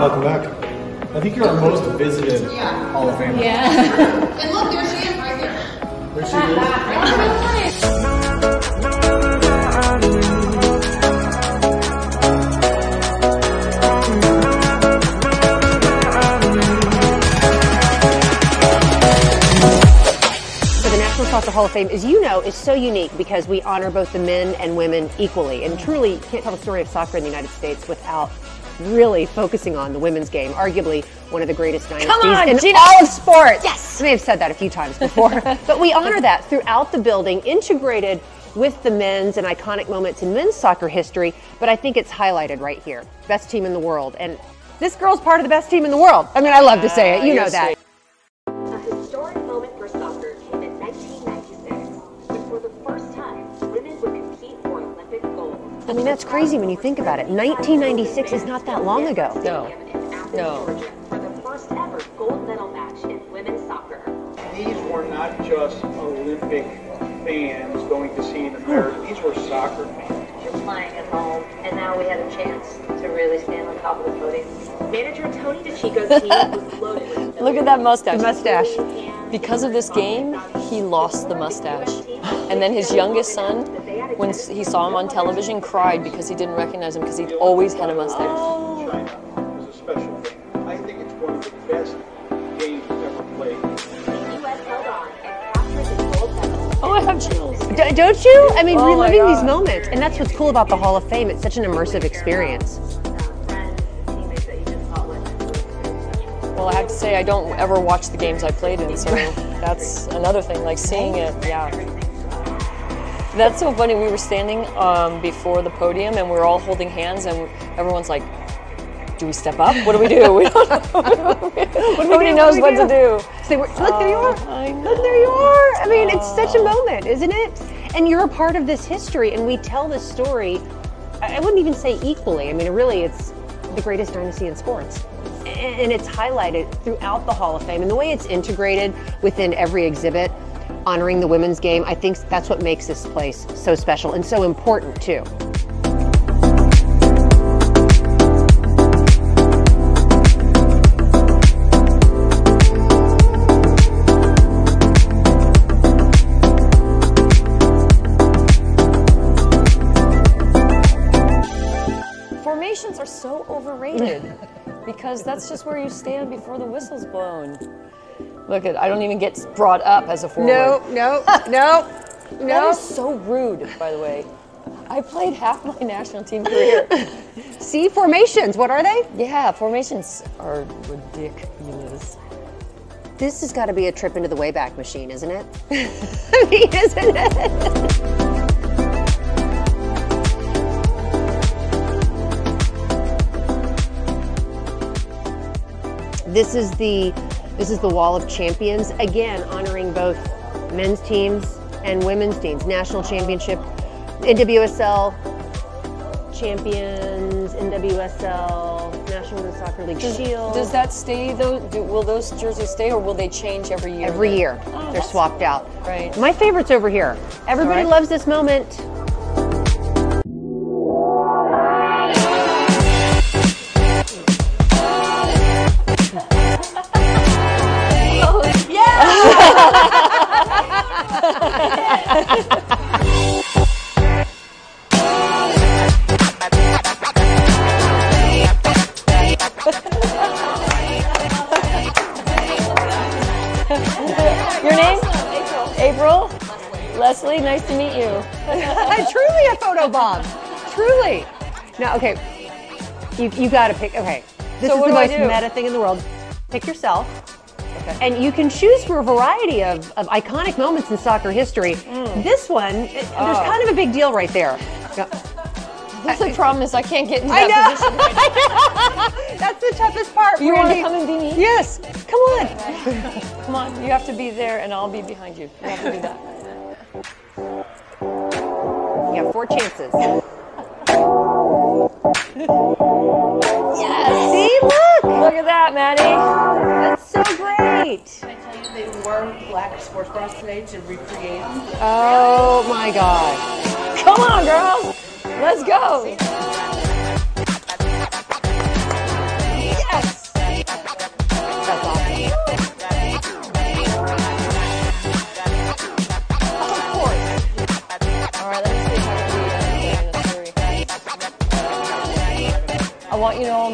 welcome back. I think you're our most visited Hall of Famer. Yeah. And look, there she is right here. There she is. Soccer Hall of Fame, as you know, is so unique because we honor both the men and women equally, and truly you can't tell the story of soccer in the United States without really focusing on the women's game, arguably one of the greatest dynasties in all of sports. Yes! I may have said that a few times before, but we honor that throughout the building, integrated with the men's and iconic moments in men's soccer history, but I think it's highlighted right here. Best team in the world, and this girl's part of the best team in the world. I mean, I love to say it, you know that. A historic moment for soccer came in 1996, when for the first time, women would compete for Olympic gold. I mean, that's crazy when you think about it. 1996 is not that long ago. No. For the first ever gold medal match in women's soccer. These were not just Olympic fans going to see an American. These were soccer fans. We're playing at home, and now we had a chance to really stand on top of the podium. Manager Tony DeChico's team was loaded with Look at that mustache. The mustache. Because of this game, he lost the mustache. And then his youngest son, when he saw him on television, cried because he didn't recognize him because he'd always had a mustache. China was a special thing. I think it's one of the best games we've ever played. The U.S. held on and captured the gold medal. Oh, I have chills. Don't you? I mean, Oh reliving these moments. And that's what's cool about the Hall of Fame. It's such an immersive experience. Well, I have to say, I don't ever watch the games I played in, so that's another thing, like seeing it, yeah. That's so funny, we were standing before the podium and we were all holding hands and everyone's like, do we step up? What do we do? We don't know. Nobody knows what to do. So look, there you are. I know. Look, there you are. I mean, it's such a moment, isn't it? And you're a part of this history, and we tell this story, I wouldn't even say equally. I mean, really, it's the greatest dynasty in sports. And it's highlighted throughout the Hall of Fame. And the way it's integrated within every exhibit, honoring the women's game, I think that's what makes this place so special and so important, too. Formations are so overrated because that's just where you stand before the whistle's blown. Look at, I don't even get brought up as a forward. No. That is so rude, by the way. I played half my national team career. See, formations, what are they? Yeah, formations are ridiculous. This has got to be a trip into the Wayback Machine, isn't it? I mean, isn't it? This is the Wall of Champions, again honoring both men's teams and women's teams. National championship, NWSL champions, NWSL, National Women's Soccer League Shield. Does that stay though? Will those jerseys stay or will they change every year? Every year, Oh, they're swapped out. Right. My favorite's over here. Everybody loves this moment. Your name? April. Leslie, nice to meet you. Truly a photo bomb. Truly. Now, okay, you got to pick. Okay, this is the most meta thing in the world. Pick yourself. Okay. And you can choose from a variety of iconic moments in soccer history. This one, there's kind of a big deal right there. The problem is I can't get into that position right now. That's the toughest part. You want to come and be me? Yes. Come on. Come on. You have to be there and I'll be behind you. You have to do that. You have 4 chances. Yes. See, look. Look at that, Maddie. That's so great. Can I tell you they wore black sports bras today to recreate them? Oh my God. Come on, girls. Let's go. Yes.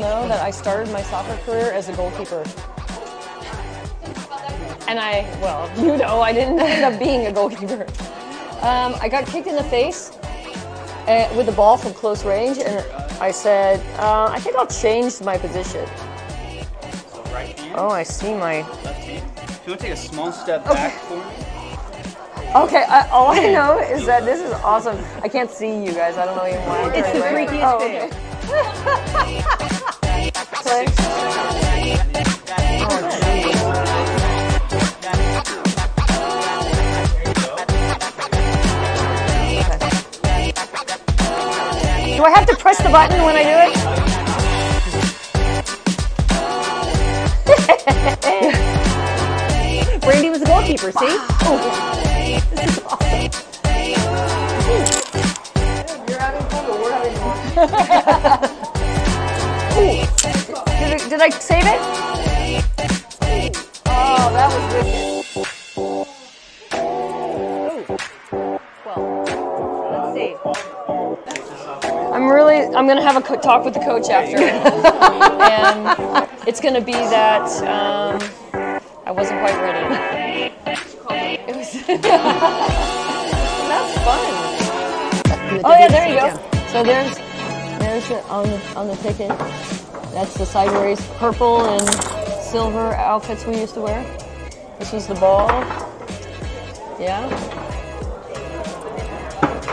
know that I started my soccer career as a goalkeeper. And I didn't end up being a goalkeeper. I got kicked in the face with the ball from close range, and I said, I think I'll change my position. So right hand. Oh, I see my... Left hand. If you want to take a small step back for me. Okay, all I know is that this is awesome. I can't see you guys. I don't know even why. It's the freakiest thing. Play. Do I have to press the button when I do it? Brandi was a goalkeeper, see? Oh, this is awesome. You're having fun, but we're having fun. Did I save it? Oh, that was wicked. Well, let's see. I'm gonna have a talk with the coach after, and it's gonna be that I wasn't quite ready. It was that's fun. Oh yeah, there you go. So there's it on the ticket. That's the sideways purple and silver outfits we used to wear. This was the ball. Yeah.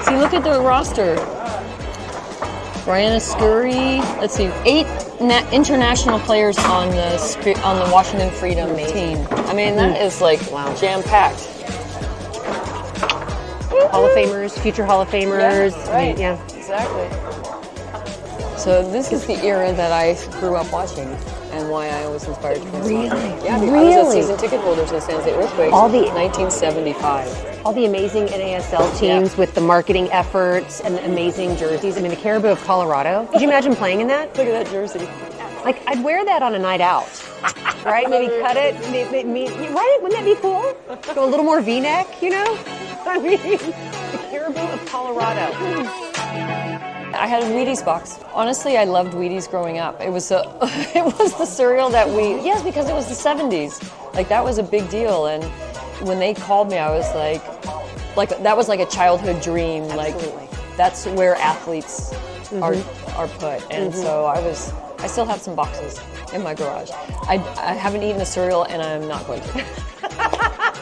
See, look at the roster. Brianna Scurry. Let's see, 8 international players on the Washington Freedom team. I mean, that is like jam-packed. Hall of Famers, future Hall of Famers. Yeah, right. I mean, yeah. Exactly. So this is the era that I grew up watching, and why I was inspired to play soccer. Yeah, I was a season ticket holder in the San Jose Earthquakes. 1975. All the amazing NASL teams with the marketing efforts and the amazing jerseys. I mean, the Caribou of Colorado. Could you imagine playing in that? Look at that jersey. Like, I'd wear that on a night out, right? Maybe cut it. Right? Wouldn't that be cool? Go a little more V-neck, you know? I mean, the Caribou of Colorado. I had a Wheaties box. Honestly, I loved Wheaties growing up. It was the cereal that because it was the 70s. Like, that was a big deal. And when they called me, I was like that was like a childhood dream. Absolutely. Like, that's where athletes are put. And so I still have some boxes in my garage. I haven't eaten the cereal, and I'm not going to.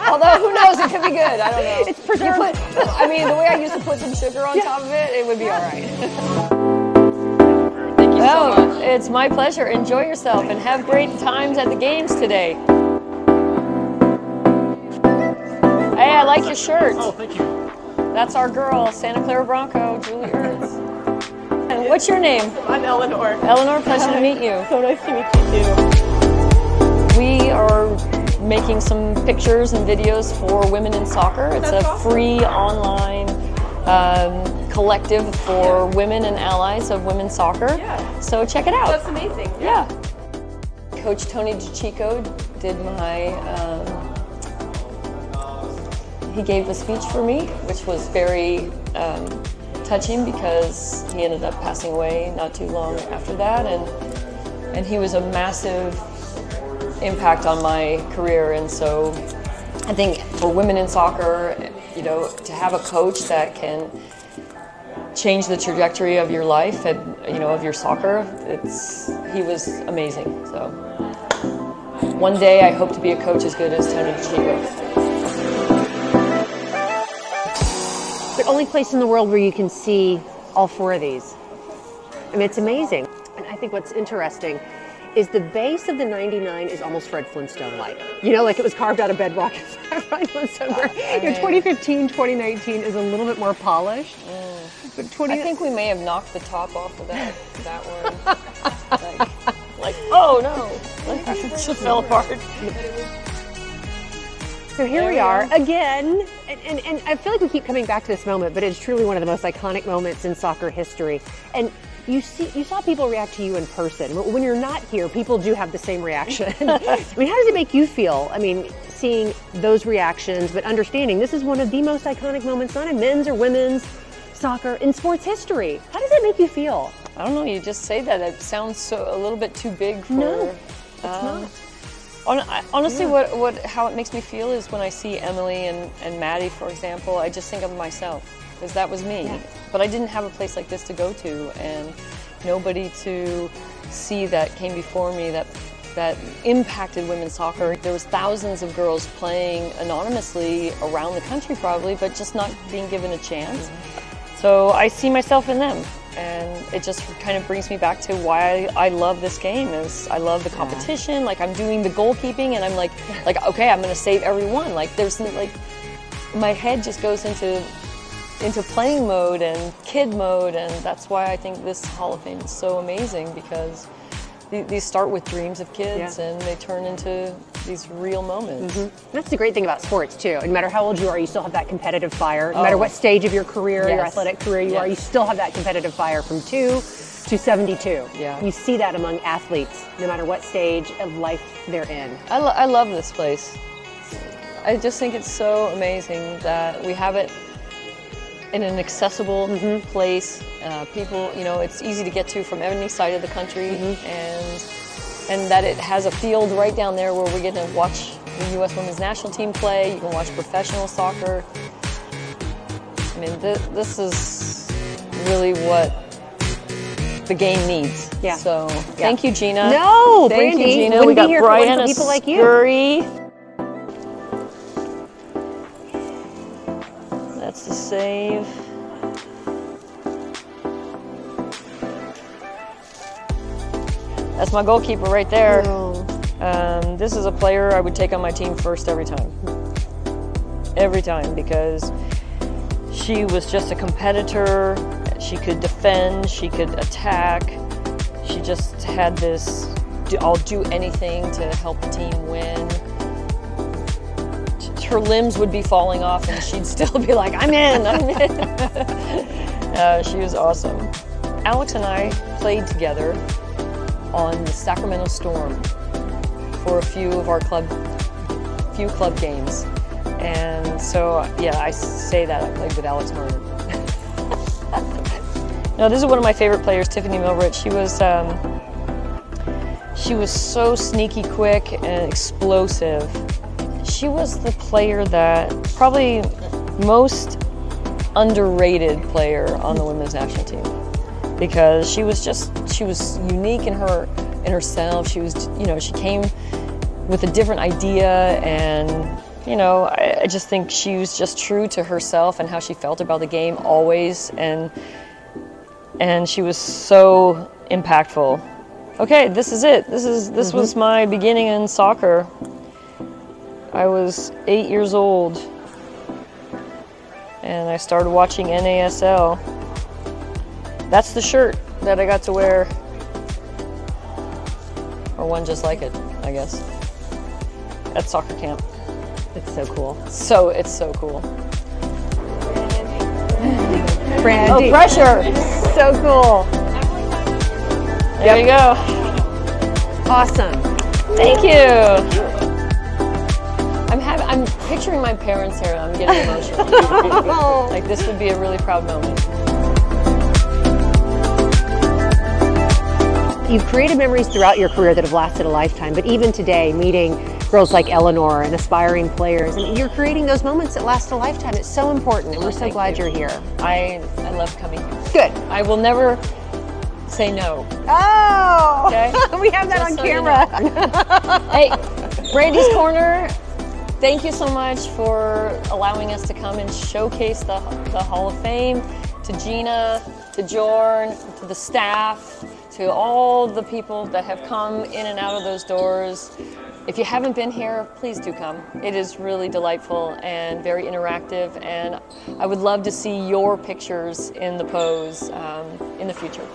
Although, who knows, it could be good. I don't know. It's preserved. The way I used to put some sugar on top of it, it would be all right. Thank you so much. It's my pleasure. Enjoy yourself and have great times at the games today. Hey, I like your shirt. Oh, thank you. That's our girl, Santa Clara Bronco, Julie Ertz. And what's your name? I'm Eleanor. Eleanor, pleasure to meet you. So nice to meet you too. We are making some pictures and videos for Women in Soccer. It's a free online collective for women and allies of women's soccer. Yeah. So check it out. That's amazing. Yeah. Coach Tony DiCicco did my, he gave a speech for me, which was very touching because he ended up passing away not too long after that. And he was a massive impact on my career, and so I think for women in soccer, you know, to have a coach that can change the trajectory of your life and, you know, of your soccer, he was amazing. So one day I hope to be a coach as good as Tony DiCicco. The only place in the world where you can see all 4 of these. I mean, it's amazing. And I think what's interesting is the base of the 99 is almost Fred Flintstone-like. You know, like it was carved out of bedrock. Fred Flintstone, where, 2015, 2019 is a little bit more polished. But I think we may have knocked the top off of that one. like, oh no, like it just fell apart. So here we are again, and I feel like we keep coming back to this moment, but it's truly one of the most iconic moments in soccer history. And you saw people react to you in person. When you're not here, people do have the same reaction. I mean, how does it make you feel? I mean, seeing those reactions, but understanding this is one of the most iconic moments, not in men's or women's soccer, in sports history. How does that make you feel? I don't know, you just say that. It sounds so a little bit too big for... No, it's not. Honestly, how it makes me feel is when I see Emily and Maddie, for example, I just think of myself, because that was me. Yeah. But I didn't have a place like this to go to, and nobody to see that came before me that impacted women's soccer. There was thousands of girls playing anonymously around the country probably, but just not being given a chance. So I see myself in them. And it just kind of brings me back to why I love this game. Is I love the competition. Like I'm doing the goalkeeping, and I'm like okay, I'm going to save everyone. Like there's like my head just goes into playing mode and kid mode, and that's why I think this Hall of Fame is so amazing, because these start with dreams of kids and they turn into these real moments. That's the great thing about sports too. No matter how old you are, you still have that competitive fire. No matter what stage of your career, your athletic career you are, you still have that competitive fire from 2 to 72. Yeah. You see that among athletes, no matter what stage of life they're in. I love this place. I just think it's so amazing that we have it in an accessible place. People, you know, it's easy to get to from any side of the country, and that it has a field right down there where we get to watch the U.S. Women's National Team play. You can watch professional soccer. I mean, this is really what the game needs. Yeah. So thank you, Gina. No, thank Brandi, you, Gina. wouldn't We be got here if it wasn't Brian for people like you. Scurry. That's the save. That's my goalkeeper right there. This is a player I would take on my team first every time. Every time, because she was just a competitor. She could defend, she could attack. She just had this, I'll do anything to help the team win. Her limbs would be falling off and she'd still be like, I'm in. She was awesome. Alex and I played together on the Sacramento Storm for a few of our club games. And so, yeah, I say that I played with Alex Martin. Now, this is one of my favorite players, Tiffany Milrich. She was so sneaky quick and explosive. She was the player that probably most underrated player on the women's national team, because she was unique in herself. She was, you know, she came with a different idea, and you know, I just think she was just true to herself and how she felt about the game always, and she was so impactful. Okay, this is it. This was my beginning in soccer. I was 8 years old, and I started watching NASL. That's the shirt that I got to wear, or one just like it, I guess, at soccer camp. It's so cool. It's so cool. Brandi. Oh, pressure! So cool. There you go. Awesome. Thank you. I'm picturing my parents here, and I'm getting emotional. Like, this would be a really proud moment. You've created memories throughout your career that have lasted a lifetime, but even today, meeting girls like Eleanor and aspiring players, and you're creating those moments that last a lifetime. It's so important, and we're so glad you're here. I love coming here. Good. I will never say no. Oh! Okay? We have that Just on so you camera. know. Hey, Brandi's Corner, thank you so much for allowing us to come and showcase the Hall of Fame. To Gina, to Jorn, to the staff, to all the people that have come in and out of those doors. If you haven't been here, please do come. It is really delightful and very interactive, and I would love to see your pictures in the pose in the future.